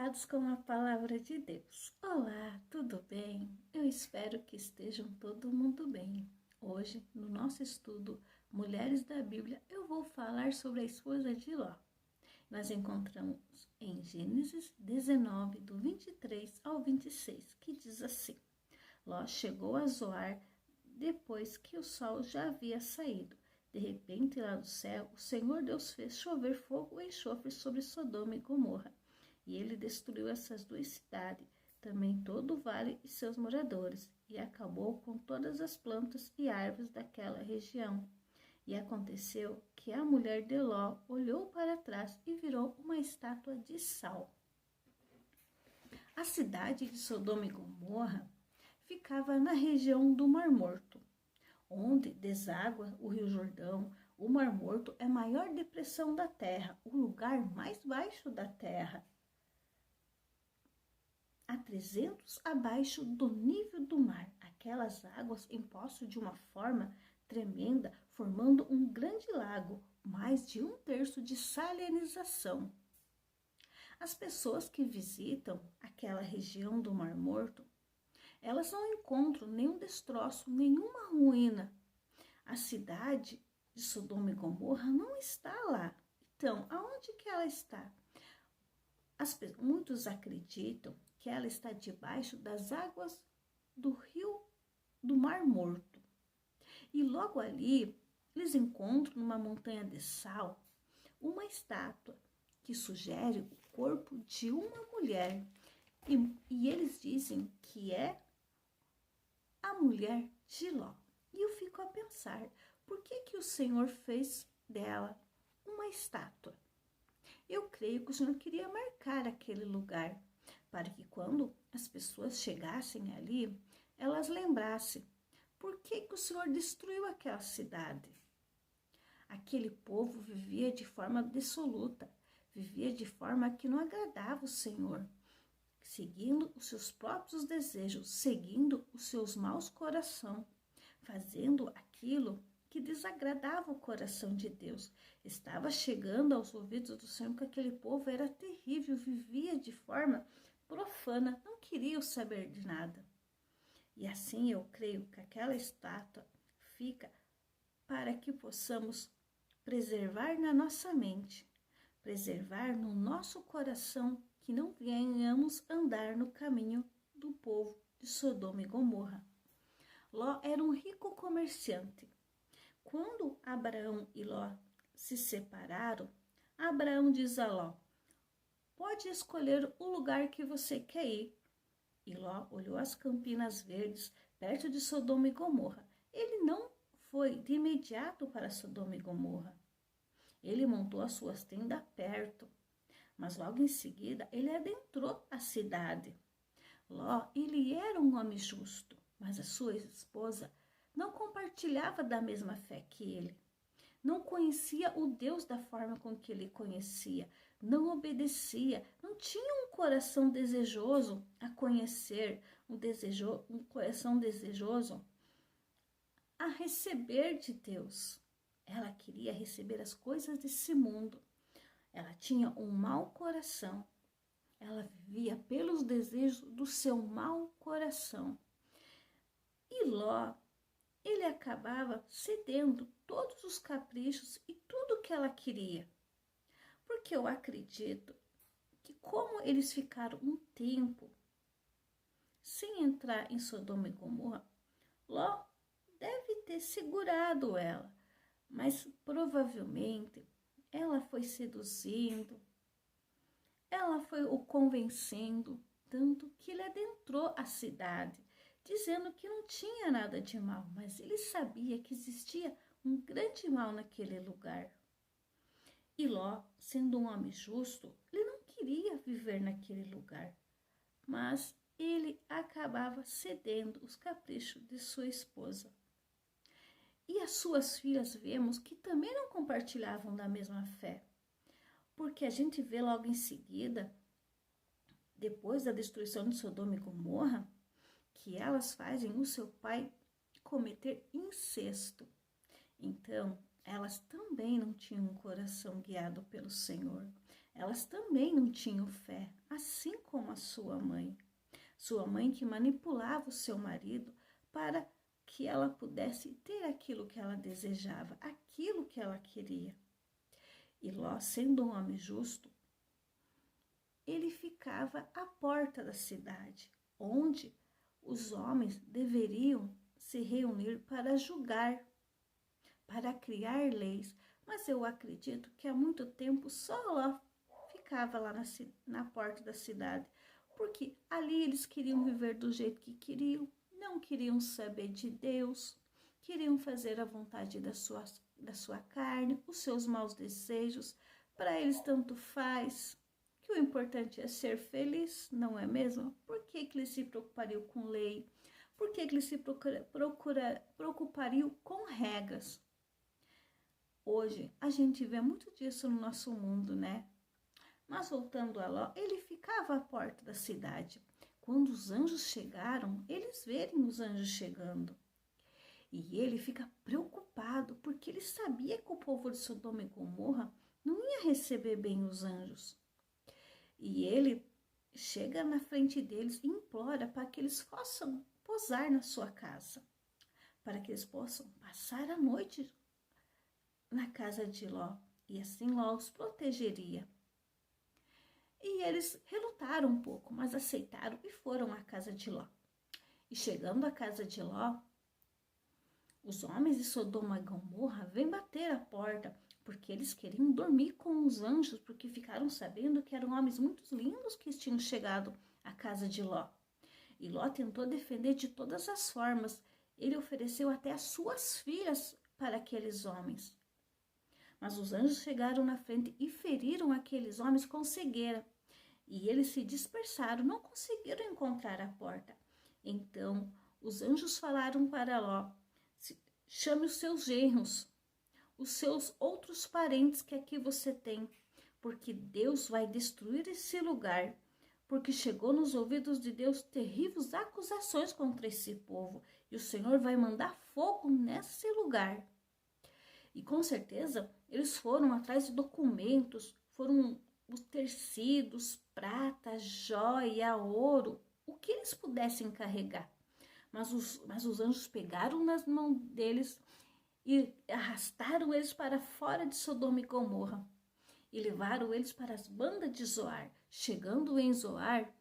conectados com a palavra de Deus. Olá, tudo bem? Eu espero que estejam todo mundo bem. Hoje, no nosso estudo Mulheres da Bíblia, eu vou falar sobre a esposa de Ló. Nós encontramos em Gênesis 19, do 23 ao 26, que diz assim: Ló chegou a Zoar depois que o sol já havia saído. De repente, lá do céu, o Senhor Deus fez chover fogo e enxofre sobre Sodoma e Gomorra. E ele destruiu essas duas cidades, também todo o vale e seus moradores, e acabou com todas as plantas e árvores daquela região. E aconteceu que a mulher de Ló olhou para trás e virou uma estátua de sal. A cidade de Sodoma e Gomorra ficava na região do Mar Morto, onde deságua o Rio Jordão. O Mar Morto é a maior depressão da terra, o lugar mais baixo da terra, a 300 abaixo do nível do mar. Aquelas águas empostam de uma forma tremenda, formando um grande lago, mais de 1/3 de salinização. As pessoas que visitam aquela região do Mar Morto, elas não encontram nenhum destroço, nenhuma ruína. A cidade de Sodoma e Gomorra não está lá. Então, aonde que ela está? Muitos acreditam que ela está debaixo das águas do rio do Mar Morto. E logo ali, eles encontram numa montanha de sal uma estátua que sugere o corpo de uma mulher. E eles dizem que é a mulher de Ló. E eu fico a pensar, por que o Senhor fez dela uma estátua? Eu creio que o Senhor queria marcar aquele lugar, para que quando as pessoas chegassem ali, elas lembrassem por que o Senhor destruiu aquela cidade. Aquele povo vivia de forma dissoluta, vivia de forma que não agradava o Senhor, seguindo os seus próprios desejos, seguindo os seus maus corações, fazendo aquilo que desagradava o coração de Deus. Estava chegando aos ouvidos do Senhor que aquele povo era terrível, vivia de forma profana, não queria saber de nada. E assim eu creio que aquela estátua fica para que possamos preservar na nossa mente, preservar no nosso coração, que não venhamos andar no caminho do povo de Sodoma e Gomorra. Ló era um rico comerciante. Quando Abraão e Ló se separaram, Abraão diz a Ló: pode escolher o lugar que você quer ir. E Ló olhou as campinas verdes perto de Sodoma e Gomorra. Ele não foi de imediato para Sodoma e Gomorra. Ele montou as suas tendas perto, mas logo em seguida ele adentrou a cidade. Ló, ele era um homem justo, mas a sua esposa não compartilhava da mesma fé que ele. Não conhecia o Deus da forma com que ele conhecia, não obedecia, não tinha um coração desejoso a conhecer, um coração desejoso a receber de Deus. Ela queria receber as coisas desse mundo. Ela tinha um mau coração. Ela vivia pelos desejos do seu mau coração. E Ló, ele acabava cedendo todos os caprichos e tudo que ela queria. Porque eu acredito que como eles ficaram um tempo sem entrar em Sodoma e Gomorra, Ló deve ter segurado ela, mas provavelmente ela foi seduzindo, ela foi o convencendo, tanto que ele adentrou a cidade, dizendo que não tinha nada de mal, mas ele sabia que existia um grande mal naquele lugar. E Ló, sendo um homem justo, ele não queria viver naquele lugar, mas ele acabava cedendo os caprichos de sua esposa. E as suas filhas vemos que também não compartilhavam da mesma fé, porque a gente vê logo em seguida, depois da destruição de Sodoma e Gomorra, que elas fazem o seu pai cometer incesto. Então, elas também não tinham um coração guiado pelo Senhor. Elas também não tinham fé, assim como a sua mãe. Sua mãe que manipulava o seu marido para que ela pudesse ter aquilo que ela desejava, aquilo que ela queria. E Ló, sendo um homem justo, ele ficava à porta da cidade, onde os homens deveriam se reunir para julgar, para criar leis. Mas eu acredito que há muito tempo só Ló ficava lá na porta da cidade, porque ali eles queriam viver do jeito que queriam, não queriam saber de Deus, queriam fazer a vontade da sua carne, os seus maus desejos. Para eles tanto faz, que o importante é ser feliz, não é mesmo? Por que eles se preocupariam com lei? Por que eles se preocupariam com regras? Hoje a gente vê muito disso no nosso mundo, né? Mas voltando a Ló, ele ficava à porta da cidade. Quando os anjos chegaram, eles verem os anjos chegando. E ele fica preocupado, porque ele sabia que o povo de Sodoma e Gomorra não ia receber bem os anjos. E ele chega na frente deles e implora para que eles possam posar na sua casa, para que eles possam passar a noite na casa de Ló, e assim Ló os protegeria. E eles relutaram um pouco, mas aceitaram e foram à casa de Ló. E chegando à casa de Ló, os homens de Sodoma e Gomorra vêm bater a porta, porque eles queriam dormir com os anjos, porque ficaram sabendo que eram homens muito lindos que tinham chegado à casa de Ló. E Ló tentou defender de todas as formas. Ele ofereceu até as suas filhas para aqueles homens. Mas os anjos chegaram na frente e feriram aqueles homens com cegueira. E eles se dispersaram, não conseguiram encontrar a porta. Então os anjos falaram para Ló: chame os seus genros, os seus outros parentes que aqui você tem, porque Deus vai destruir esse lugar, porque chegou nos ouvidos de Deus terríveis acusações contra esse povo, e o Senhor vai mandar fogo nesse lugar. E com certeza eles foram atrás de documentos, foram os tecidos, prata, joia, ouro, o que eles pudessem carregar. Mas os anjos pegaram nas mãos deles e arrastaram eles para fora de Sodoma e Gomorra e levaram eles para as bandas de Zoar. Chegando em Zoar,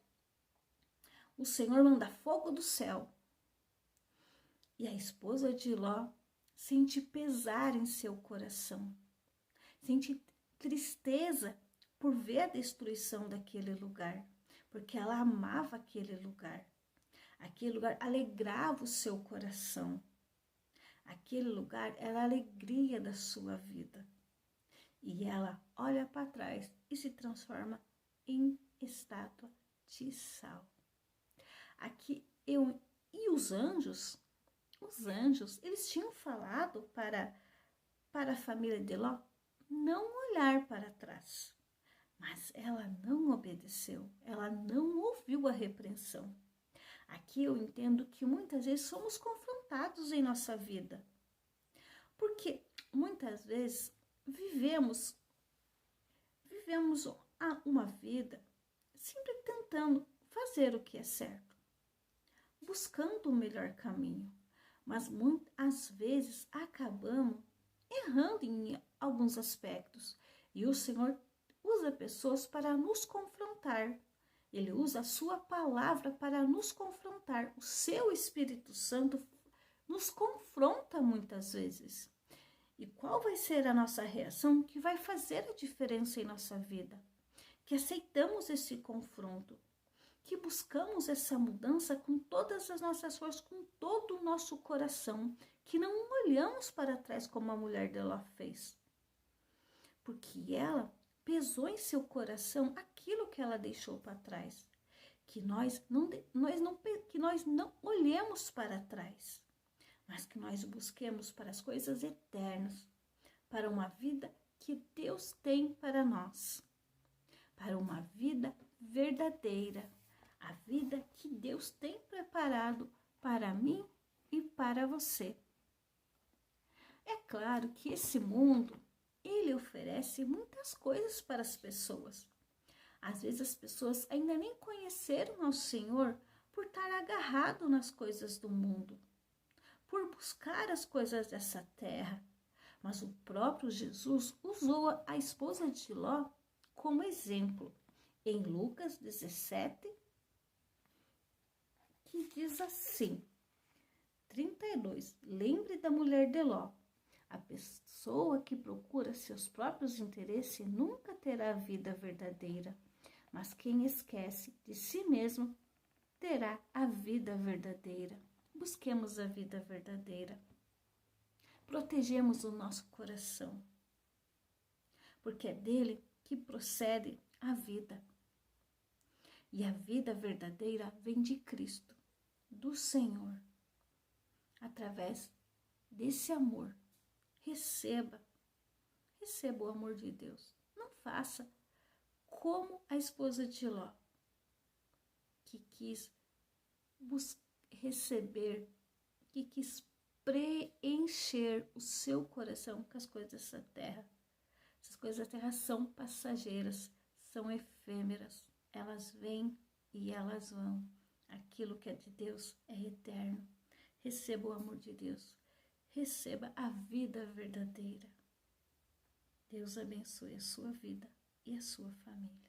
o Senhor manda fogo do céu. E a esposa de Ló sente pesar em seu coração, sente tristeza por ver a destruição daquele lugar, porque ela amava aquele lugar. Aquele lugar alegrava o seu coração. Aquele lugar era a alegria da sua vida. E ela olha para trás e se transforma em estátua de sal. E os anjos, eles tinham falado para a família de Ló não olhar para trás. Mas ela não obedeceu, ela não ouviu a repreensão. Aqui eu entendo que muitas vezes somos confrontados em nossa vida. Porque muitas vezes vivemos uma vida sempre tentando fazer o que é certo, buscando o melhor caminho, mas muitas vezes acabamos errando em alguns aspectos, e o Senhor usa pessoas para nos confrontar. Ele usa a sua palavra para nos confrontar. O seu Espírito Santo nos confronta muitas vezes. E qual vai ser a nossa reação que vai fazer a diferença em nossa vida? Que aceitamos esse confronto, que buscamos essa mudança com todas as nossas forças, com todo o nosso coração, que não olhamos para trás como a mulher dela fez. Porque ela pesou em seu coração aquilo que ela deixou para trás. Que nós não olhemos para trás, mas que nós busquemos para as coisas eternas, para uma vida que Deus tem para nós, para uma vida verdadeira, a vida que Deus tem preparado para mim e para você. É claro que esse mundo Ele oferece muitas coisas para as pessoas. Às vezes as pessoas ainda nem conheceram ao Senhor por estar agarrado nas coisas do mundo, por buscar as coisas dessa terra. Mas o próprio Jesus usou a esposa de Ló como exemplo. Em Lucas 17, que diz assim, 32, lembre da mulher de Ló. A pessoa que procura seus próprios interesses nunca terá a vida verdadeira, mas quem esquece de si mesmo terá a vida verdadeira. Busquemos a vida verdadeira. Protegemos o nosso coração, porque é dele que procede a vida. E a vida verdadeira vem de Cristo, do Senhor, através desse amor. Receba o amor de Deus. Não faça como a esposa de Ló, que quis receber, que quis preencher o seu coração com as coisas dessa terra. Essas coisas da terra são passageiras, são efêmeras. Elas vêm e elas vão. Aquilo que é de Deus é eterno. Receba o amor de Deus. Receba a vida verdadeira. Deus abençoe a sua vida e a sua família.